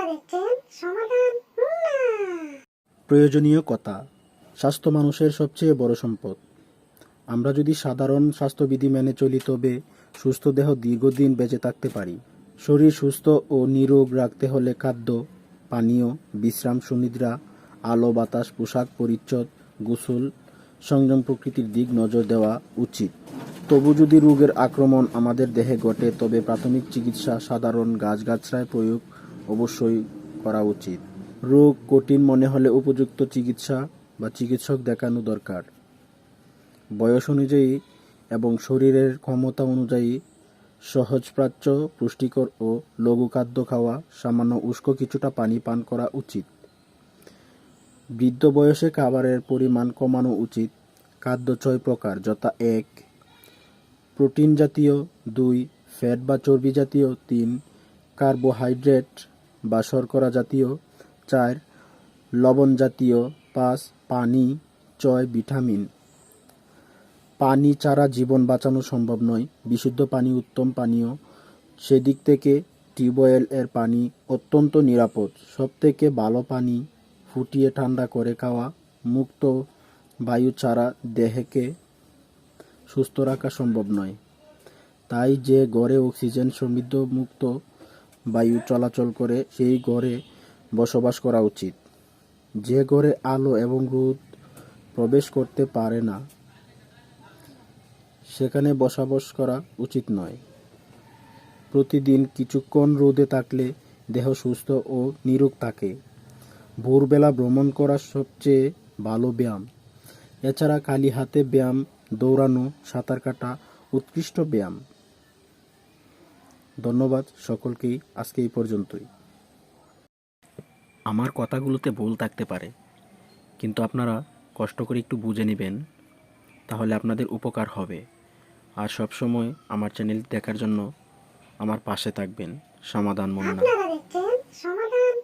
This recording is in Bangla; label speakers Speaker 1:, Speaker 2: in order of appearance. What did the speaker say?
Speaker 1: দেখছেন সমাধান
Speaker 2: প্রয়োজনীয় কথা। স্বাস্থ্য মানুষের সবচেয়ে বড় সম্পদ। আমরা যদি সাধারণ স্বাস্থ্যবিধি মেনে চলি তবে সুস্থ দেহ দীর্ঘদিন বেঁচে থাকতে পারি। শরীর সুস্থ ও নিরোগ রাখতে হলে খাদ্য, পানীয়, বিশ্রাম, সুনিদ্রা, আলো বাতাস, পোশাক পরিচ্ছদ, গোসল, সংযম প্রকৃতির দিক নজর দেওয়া উচিত। তবু যদি রোগের আক্রমণ আমাদের দেহে ঘটে তবে প্রাথমিক চিকিৎসা সাধারণ গাছগাছড়ায় প্রয়োগ অবশ্যই করা উচিত। রোগ কঠিন মনে হলে উপযুক্ত চিকিৎসা বা চিকিৎসক দেখানো দরকার। বয়স অনুযায়ী এবং শরীরের ক্ষমতা অনুযায়ী সহজপাচ্য, পুষ্টিকর ও লঘু খাদ্য খাওয়া, সামান্য উষ্ণ কিছুটা পানি পান করা উচিত। বৃদ্ধ বয়সে খাবারের পরিমাণ কমানো উচিত। খাদ্য 6 প্রকার, যথা 1. প্রোটিন জাতীয়, 2. ফ্যাট বা চর্বি জাতীয়, 3. কার্বোহাইড্রেট বা শর্করা জাতীয়, 4. লবণ জাতীয়, 5. পানি, 6. ভিটামিন। পানি ছাড়া জীবন বাঁচানো সম্ভব নয়। বিশুদ্ধ পানি উত্তম পানীয়। সেদিক থেকে টিউবওয়েল এর পানি অত্যন্ত নিরাপদ। সবথেকে ভালো পানি ফুটিয়ে ঠান্ডা করে খাওয়া। মুক্ত বায়ু ছাড়া দেহকে সুস্থ রাখা সম্ভব নয়। তাই যে ঘরে অক্সিজেন সমৃদ্ধ মুক্ত বায়ু চলাচল করে সেই ঘরে বসবাস করা উচিত। যে ঘরে আলো এবং রোদ প্রবেশ করতে পারে না সেখানে বসবাস করা উচিত নয়। প্রতিদিন কিছুক্ষণ রোদে থাকলে দেহ সুস্থ ও নিরোগ থাকে। ভোরবেলা ভ্রমণ করা সবচেয়ে ভালো ব্যায়াম। এছাড়া খালি হাতে ব্যায়াম, দৌড়ানো, সাঁতার কাটা উৎকৃষ্ট ব্যায়াম। ধন্যবাদ সকলকেই। আজকে এই পর্যন্তই। আমার কথাগুলোতে ভুল থাকতে পারে, কিন্তু আপনারা কষ্ট করে একটু বুঝে নেবেন, তাহলে আপনাদের উপকার হবে। আর সবসময় আমার চ্যানেল দেখার জন্য আমার পাশে থাকবেন। সমাধান মুন্না।
Speaker 1: আপনারা দেখছেন সমাধান